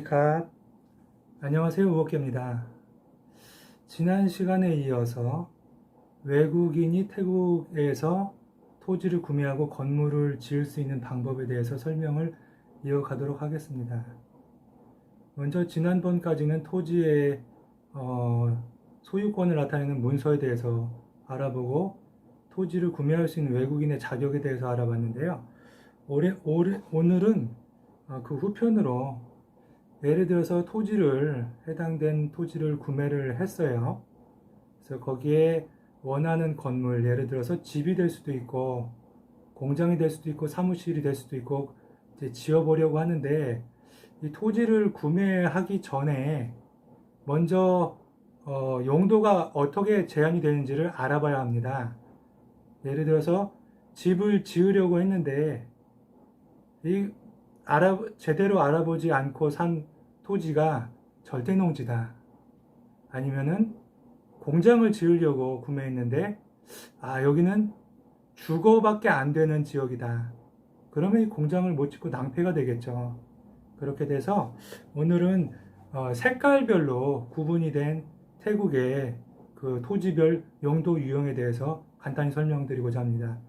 사와디캅. 안녕하세요, 우옥계입니다. 지난 시간에 이어서 외국인이 태국에서 토지를 구매하고 건물을 지을 수 있는 방법에 대해서 설명을 이어가도록 하겠습니다. 먼저 지난번까지는 토지의 소유권을 나타내는 문서에 대해서 알아보고 토지를 구매할 수 있는 외국인의 자격에 대해서 알아봤는데요. 오늘은 그 후편으로 예를 들어서 해당된 토지를 구매를 했어요. 그래서 거기에 원하는 건물, 예를 들어서 집이 될 수도 있고, 공장이 될 수도 있고, 사무실이 될 수도 있고, 이제 지어보려고 하는데, 이 토지를 구매하기 전에 먼저 용도가 어떻게 제한이 되는지를 알아봐야 합니다. 예를 들어서 집을 지으려고 했는데, 제대로 알아보지 않고 산 토지가 절대농지다. 아니면은 공장을 지으려고 구매했는데, 여기는 주거밖에 안 되는 지역이다. 그러면 이 공장을 못 짓고 낭패가 되겠죠. 그렇게 돼서 오늘은 색깔별로 구분이 된 태국의 그 토지별 용도 유형에 대해서 간단히 설명드리고자 합니다.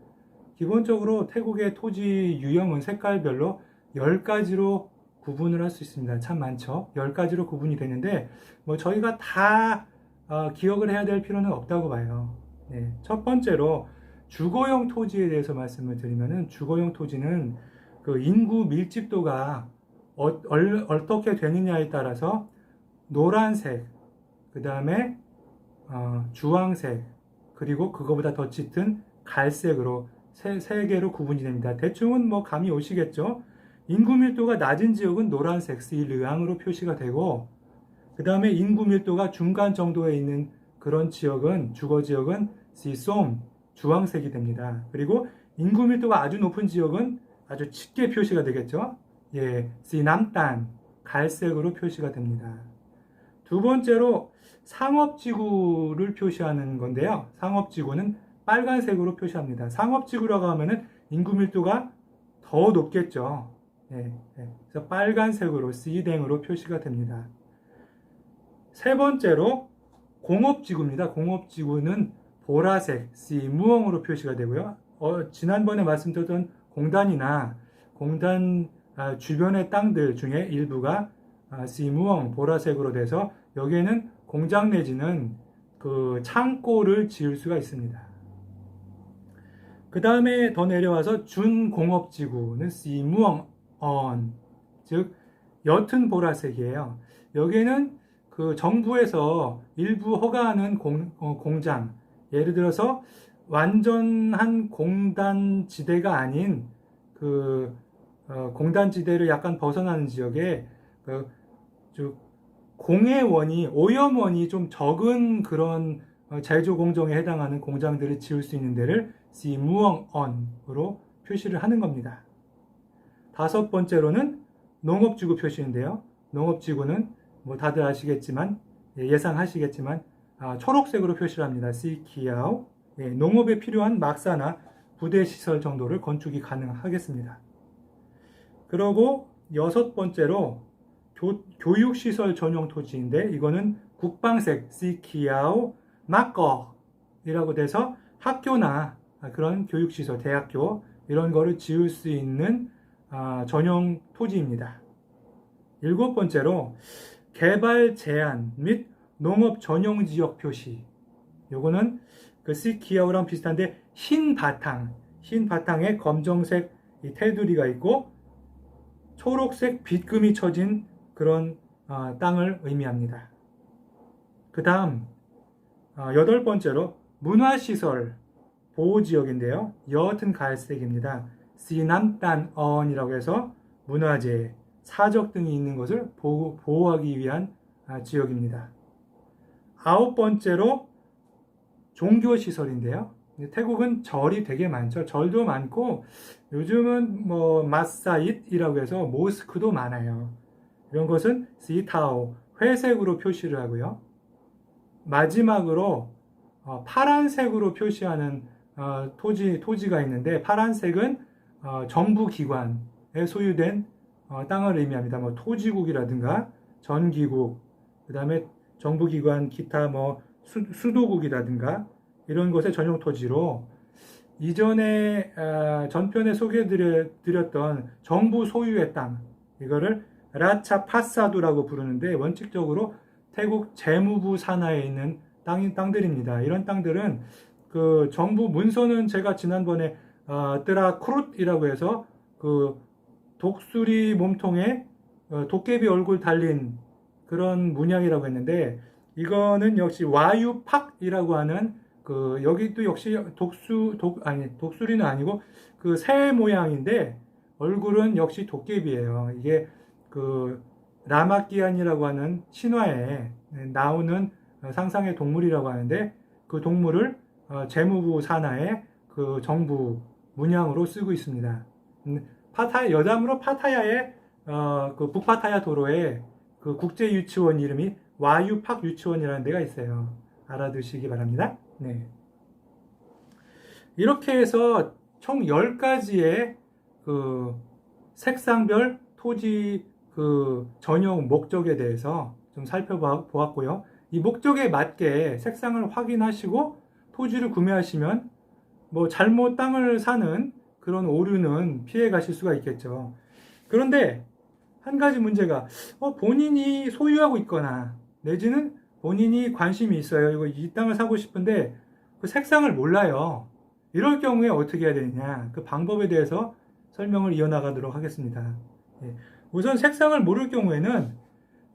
기본적으로 태국의 토지 유형은 색깔별로 10가지로 구분을 할 수 있습니다. 참 많죠. 10가지로 구분이 되는데 저희가 다 기억을 해야 될 필요는 없다고 봐요. 네. 첫 번째로 주거용 토지에 대해서 말씀을 드리면은, 주거용 토지는 그 인구 밀집도가 어떻게 되느냐에 따라서 노란색, 그 다음에 주황색, 그리고 그거보다 더 짙은 갈색으로 세 개로 구분이 됩니다. 대충은 감이 오시겠죠? 인구 밀도가 낮은 지역은 노란색, 시르앙으로 표시가 되고, 그 다음에 인구 밀도가 중간 정도에 있는 그런 지역은, 주거 지역은 시쏨, 주황색이 됩니다. 그리고 인구 밀도가 아주 높은 지역은 아주 짙게 표시가 되겠죠? 시남단, 갈색으로 표시가 됩니다. 두 번째로 상업지구를 표시하는 건데요. 상업지구는 빨간색으로 표시합니다. 상업지구라고 하면은 인구 밀도가 더 높겠죠. 그래서 빨간색으로 C댕으로 표시가 됩니다. 세 번째로 공업지구입니다. 공업지구는 보라색 C무엉으로 표시가 되고요. 지난번에 말씀드렸던 공단이나 공단 주변의 땅들 중에 일부가 C무엉, 보라색으로 돼서 여기에는 공장 내지는 그 창고를 지을 수가 있습니다. 그 다음에 더 내려와서 준공업지구는 시무엉언, 즉 옅은 보라색이에요. 여기에는 그 정부에서 일부 허가하는 공장, 예를 들어서 완전한 공단지대가 아닌 그 공단지대를 약간 벗어나는 지역에 공해원이, 오염원이 좀 적은 그런 제조 공정에 해당하는 공장들을 지을 수 있는 데를 시무엉언으로 표시를 하는 겁니다. 다섯 번째로는 농업지구 표시인데요. 농업지구는 다들 아시겠지만, 예상하시겠지만 초록색으로 표시를 합니다. 시키아오. 농업에 필요한 막사나 부대시설 정도를 건축이 가능하겠습니다. 그리고 여섯 번째로 교육시설 전용 토지인데, 이거는 국방색 시키아오 마꺼이라고 돼서 학교나 그런 교육시설, 대학교 이런 거를 지을 수 있는 전용 토지입니다. 일곱 번째로 개발 제한 및 농업 전용 지역 표시. 요거는 그 시키아오랑 비슷한데 흰 바탕에 검정색 이 테두리가 있고 초록색 빗금이 쳐진 그런 땅을 의미합니다. 그 다음 여덟 번째로 문화시설 보호지역인데요. 옅은 갈색입니다. 시남단언이라고 해서 문화재, 사적 등이 있는 것을 보호하기 위한 지역입니다. 아홉 번째로 종교시설인데요. 태국은 절이 되게 많죠. 절도 많고 요즘은 마사잇이라고 해서 모스크도 많아요. 이런 것은 시타오, 회색으로 표시를 하고요. 마지막으로 파란색으로 표시하는 토지가 있는데, 파란색은 정부 기관에 소유된 땅을 의미합니다. 뭐 토지국이라든가 전기국, 그 다음에 정부기관, 기타 뭐 수도국이라든가 이런 곳의 전용 토지로 이전에 전편에 소개해드렸던 정부 소유의 땅, 이거를 라차파사두라고 부르는데 원칙적으로 태국 재무부 산하에 있는 땅들입니다. 이런 땅들은 그 정부 문서는 제가 지난번에 뜨라크룻이라고 해서 그 독수리 몸통에 도깨비 얼굴 달린 그런 문양이라고 했는데, 이거는 역시 와유팍이라고 하는 그 여기도 역시 독수리는 아니고 그 새 모양인데 얼굴은 역시 도깨비예요. 이게 그 라마끼안이라고 하는 신화에 나오는 상상의 동물이라고 하는데, 그 동물을 재무부 산하의 그 정부 문양으로 쓰고 있습니다. 여담으로 파타야의 그 북파타야 도로에 그 국제 유치원 이름이 와유팍 유치원이라는 데가 있어요. 알아두시기 바랍니다. 네. 이렇게 해서 총 10가지의 그 색상별 토지 그 전용 목적에 대해서 좀 살펴보았고요. 이 목적에 맞게 색상을 확인하시고 토지를 구매하시면 뭐 잘못 땅을 사는 그런 오류는 피해 가실 수가 있겠죠. 그런데 한 가지 문제가 본인이 소유하고 있거나 내지는 본인이 관심이 있어요. 이 땅을 사고 싶은데 그 색상을 몰라요. 이럴 경우에 어떻게 해야 되느냐, 그 방법에 대해서 설명을 이어나가도록 하겠습니다. 우선 색상을 모를 경우에는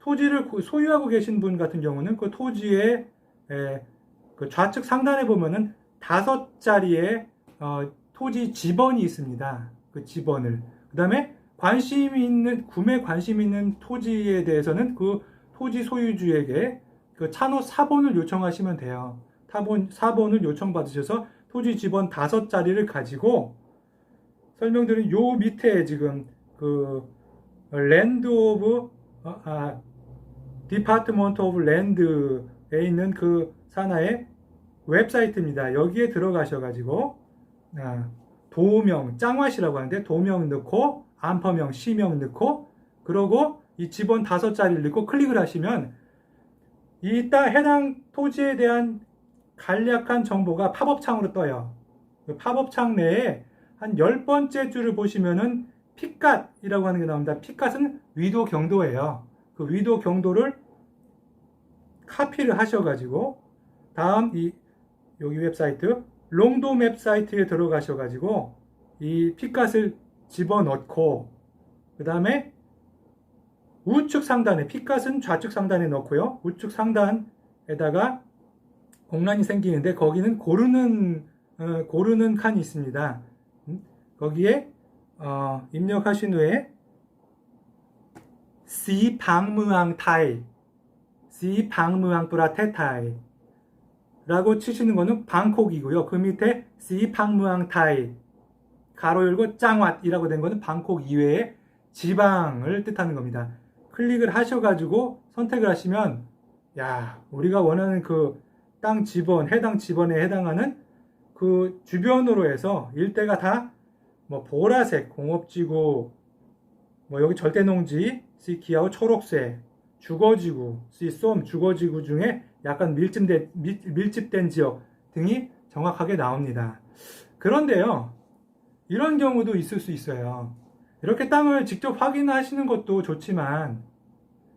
토지를 소유하고 계신 분 같은 경우는 그 토지의 그 좌측 상단에 보면은 5자리의 토지 지번이 있습니다. 그 지번을. 그 다음에 구매 관심 있는 토지에 대해서는 그 토지 소유주에게 그 찬호 사본을 요청하시면 돼요. 사본을 요청받으셔서 토지 지번 5자리를 가지고 설명드린 요 밑에 지금 그 랜드 오브 디파트먼트 오브 랜드에 있는 그 산하의 웹사이트입니다. 여기에 들어가셔가지고 도명, 짱왓이라고 하는데 도명 넣고 안퍼명, 시명 넣고 그러고 이 지번 5자리를 넣고 클릭을 하시면 이 해당 토지에 대한 간략한 정보가 팝업창으로 떠요. 그 팝업창 내에 한 10번째 줄을 보시면은 피갓이라고 하는 게 나옵니다. 피갓은 위도 경도예요. 그 위도 경도를 카피를 하셔가지고 다음 여기 웹사이트 롱돔 웹사이트에 들어가셔가지고 이 피갓을 집어넣고 그 다음에 우측 상단에 피갓은 좌측 상단에 넣고요. 우측 상단에다가 공란이 생기는데 거기는 고르는 칸이 있습니다. 거기에 입력하신 후에 Si 방무항 타이, Si 방무항 뿌라테타이 라고 치시는 거는 방콕이고요. 그 밑에 Si 방무항 타이 가로 열고 짱왓이라고 된 거는 방콕 이외의 지방을 뜻하는 겁니다. 클릭을 하셔가지고 선택을 하시면 우리가 원하는 그 땅 지번, 해당 지번에 해당하는 그 주변으로 해서 일대가 다 뭐 보라색 공업지구, 뭐 여기 절대농지 시키아오 초록색, 주거지구 시쏨 주거지구 중에 약간 밀집된 지역 등이 정확하게 나옵니다. 그런데요, 이런 경우도 있을 수 있어요. 이렇게 땅을 직접 확인하시는 것도 좋지만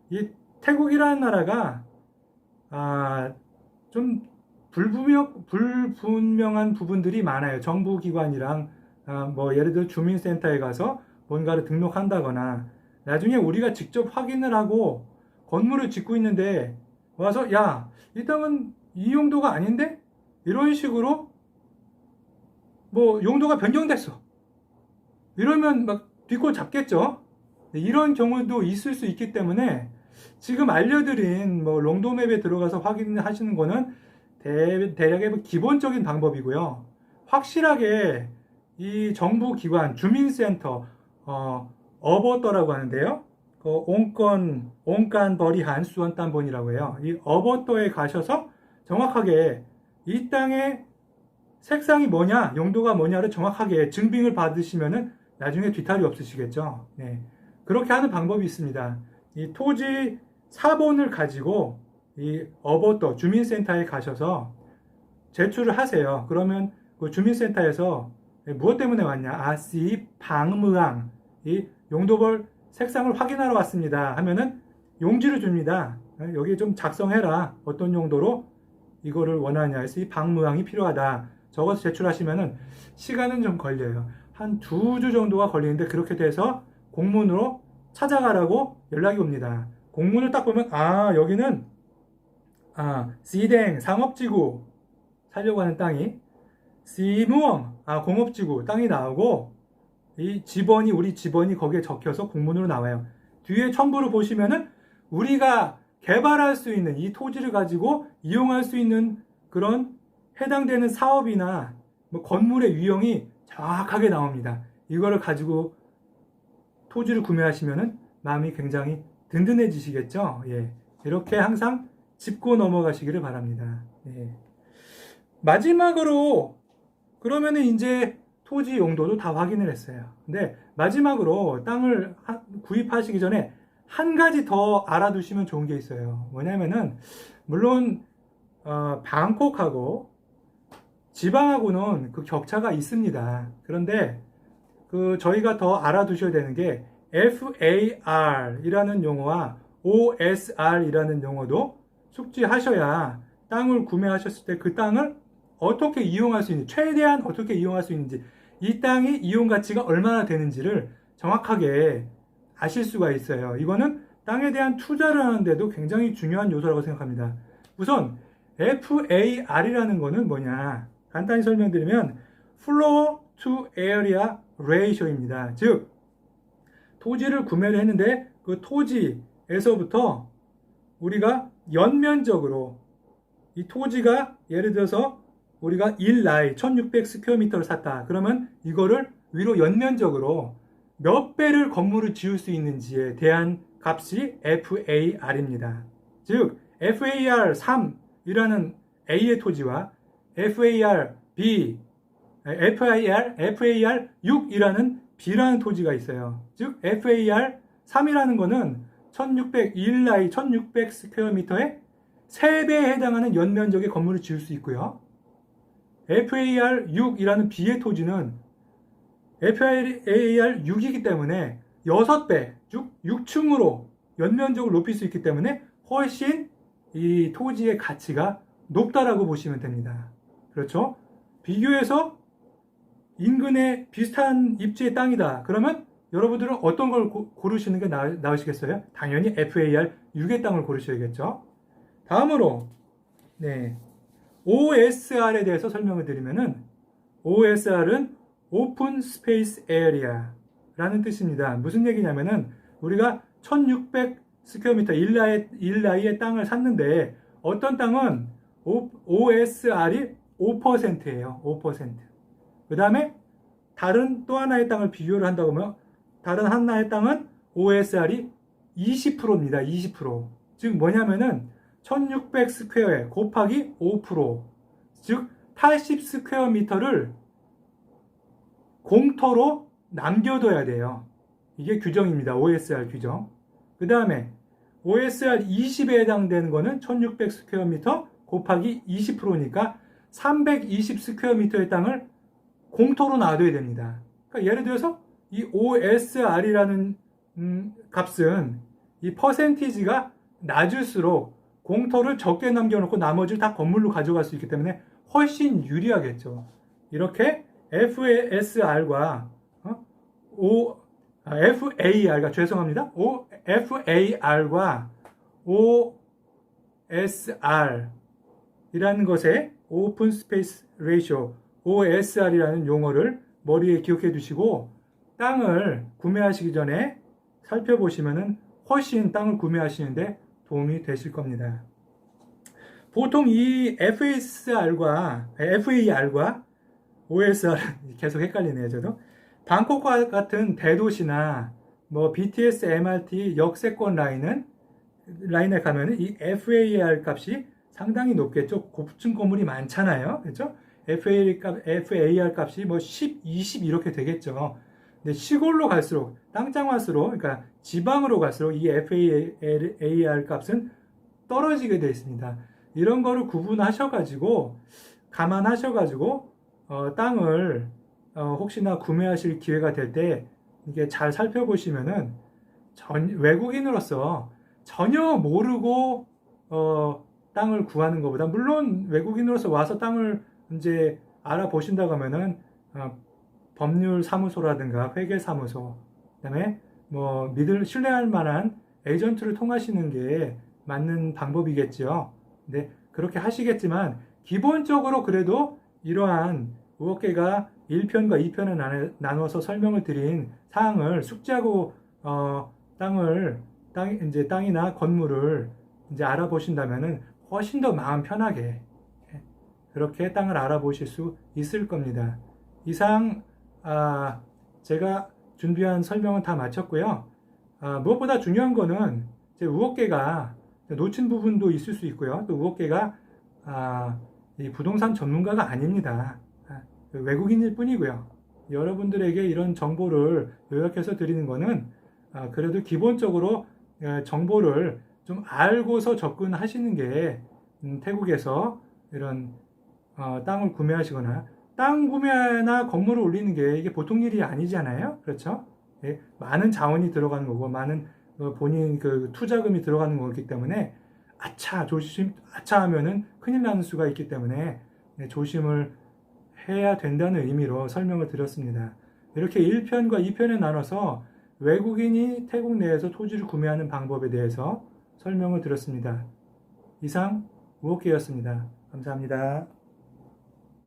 이 태국이라는 나라가 좀 불분명한 부분들이 많아요. 정부기관이랑 뭐 예를 들어 주민센터에 가서 뭔가를 등록한다거나 나중에 우리가 직접 확인을 하고 건물을 짓고 있는데 와서 이 땅은 이 용도가 아닌데? 이런 식으로 뭐 용도가 변경됐어. 이러면 막 뒷골 잡겠죠. 이런 경우도 있을 수 있기 때문에 지금 알려드린 뭐 롱도맵에 들어가서 확인하시는 거는 대략의 기본적인 방법이고요. 확실하게 이 정부기관, 주민센터, 어버떠라고 하는데요. 그 온간 버리한 수원딴본이라고 해요. 이 어버떠에 가셔서 정확하게 이 땅의 색상이 뭐냐, 용도가 뭐냐를 정확하게 증빙을 받으시면은 나중에 뒤탈이 없으시겠죠. 네. 그렇게 하는 방법이 있습니다. 이 토지 사본을 가지고 이 어버터 주민센터에 가셔서 제출을 하세요. 그러면 그 주민센터에서 무엇 때문에 왔냐? 이 방무항, 이 용도별 색상을 확인하러 왔습니다. 하면은 용지를 줍니다. 여기 좀 작성해라. 어떤 용도로 이거를 원하냐 해서 이 방무항이 필요하다. 적어서 제출하시면은 시간은 좀 걸려요. 한 2주 정도가 걸리는데 그렇게 돼서 공문으로 찾아가라고 연락이 옵니다. 공문을 딱 보면 여기는 시댕 상업지구 살려고 하는 땅이 시무엉 공업지구 땅이 나오고 이 지번이 우리 지번이 거기에 적혀서 공문으로 나와요. 뒤에 첨부를 보시면은 우리가 개발할 수 있는 이 토지를 가지고 이용할 수 있는 그런 해당되는 사업이나 뭐 건물의 유형이 정확하게 나옵니다. 이거를 가지고 토지를 구매하시면은 마음이 굉장히 든든해지시겠죠. 예. 이렇게 항상 짚고 넘어가시기를 바랍니다. 예. 마지막으로 그러면은 이제 토지 용도도 다 확인을 했어요. 근데 마지막으로 땅을 구입하시기 전에 한 가지 더 알아두시면 좋은 게 있어요. 뭐냐면은 물론 방콕하고 지방하고는 그 격차가 있습니다. 그런데 저희가 더 알아두셔야 되는 게 FAR이라는 용어와 OSR이라는 용어도 숙지하셔야 땅을 구매하셨을 때 그 땅을 어떻게 이용할 수 있는지, 최대한 어떻게 이용할 수 있는지, 이 땅의 이용 가치가 얼마나 되는지를 정확하게 아실 수가 있어요. 이거는 땅에 대한 투자를 하는데도 굉장히 중요한 요소라고 생각합니다. 우선 FAR이라는 거는 뭐냐? 간단히 설명드리면 Floor to Area Ratio입니다. 즉 토지를 구매를 했는데 그 토지에서부터 우리가 연면적으로 이 토지가 예를 들어서 우리가 1나이 1600스퀘어미터를 샀다. 그러면 이거를 위로 연면적으로 몇 배를 건물을 지을 수 있는지에 대한 값이 FAR입니다. 즉 FAR 3이라는 A의 토지와 FAR 6이라는 B라는 토지가 있어요. 즉 FAR 3이라는 거는 1나이 1600스퀘어미터의 3배에 해당하는 연면적의 건물을 지을 수 있고요. FAR 6이라는 B의 토지는 FAR 6이기 때문에 6배, 즉 6층으로 연면적을 높일 수 있기 때문에 훨씬 이 토지의 가치가 높다라고 보시면 됩니다. 그렇죠? 비교해서 인근에 비슷한 입지의 땅이다. 그러면 여러분들은 어떤 걸 고르시는 게 나으시겠어요? 당연히 FAR 6의 땅을 고르셔야겠죠. 다음으로 OSR에 대해서 설명을 드리면은 OSR은 Open Space Area라는 뜻입니다. 무슨 얘기냐면은 우리가 1600스퀘어미터 1나이의 땅을 샀는데 어떤 땅은 OSR이 5%예요. 5%. 그 다음에 다른 또 하나의 땅을 비교를 한다고 하면 다른 하나의 땅은 OSR이 20%입니다. 20%. 즉 뭐냐면은 1600 스퀘어에 곱하기 5%. 즉 80 스퀘어미터를 공터로 남겨둬야 돼요. 이게 규정입니다. OSR 규정. 그 다음에 OSR 20에 해당되는 거는 1600 스퀘어미터 곱하기 20%니까 320 스퀘어미터의 땅을 공터로 놔둬야 됩니다. 그러니까 예를 들어서 이 OSR이라는 값은 이 퍼센티지가 낮을수록 공터를 적게 남겨놓고 나머지를 다 건물로 가져갈 수 있기 때문에 훨씬 유리하겠죠. 이렇게 FASR과 FAR과 죄송합니다. FAR과 OSR이라는 것의 Open Space Ratio, OSR이라는 용어를 머리에 기억해 두시고 땅을 구매하시기 전에 살펴보시면은 훨씬 땅을 구매하시는데 도움이 되실 겁니다. 보통 이 FAR과 OSR 계속 헷갈리네요, 저도. 방콕과 같은 대도시나 뭐 BTS, MRT 역세권 라인에 가면은 이 FAR 값이 상당히 높겠죠. 고층 건물이 많잖아요. 그렇죠? FAR 값이 뭐 10, 20 이렇게 되겠죠. 근데 시골로 갈수록, 땅장화수로, 그러니까 지방으로 갈수록 이 FAR 값은 떨어지게 되어 있습니다. 이런 거를 구분하셔가지고, 감안하셔가지고, 땅을 혹시나 구매하실 기회가 될 때 이게 잘 살펴보시면은 외국인으로서 전혀 모르고 땅을 구하는 것보다, 물론 외국인으로서 와서 땅을 이제 알아보신다고 하면은 법률 사무소라든가 회계 사무소, 그다음에 뭐 신뢰할 만한 에이전트를 통하시는 게 맞는 방법이겠죠. 근데 그렇게 하시겠지만 기본적으로 그래도 이러한 의혹계가 1편과 2편을 나눠서 설명을 드린 사항을 숙지하고 땅이나 건물을 이제 알아보신다면은 훨씬 더 마음 편하게 그렇게 땅을 알아보실 수 있을 겁니다. 이상 제가 준비한 설명은 다 마쳤고요. 무엇보다 중요한 거는 의혹계가 놓친 부분도 있을 수 있고요. 또 의혹계가 이 부동산 전문가가 아닙니다. 외국인일 뿐이고요. 여러분들에게 이런 정보를 요약해서 드리는 거는 그래도 기본적으로 정보를 좀 알고서 접근하시는 게 태국에서 이런 땅을 구매하시거나 땅 구매나 건물을 올리는 게 이게 보통 일이 아니잖아요. 그렇죠? 예, 많은 자원이 들어가는 거고 많은 본인 그 투자금이 들어가는 거기 때문에 아차 하면은 큰일 나는 수가 있기 때문에 조심을 해야 된다는 의미로 설명을 드렸습니다. 이렇게 1편과 2편에 나눠서 외국인이 태국 내에서 토지를 구매하는 방법에 대해서 설명을 드렸습니다. 이상 우옥기였습니다. 감사합니다.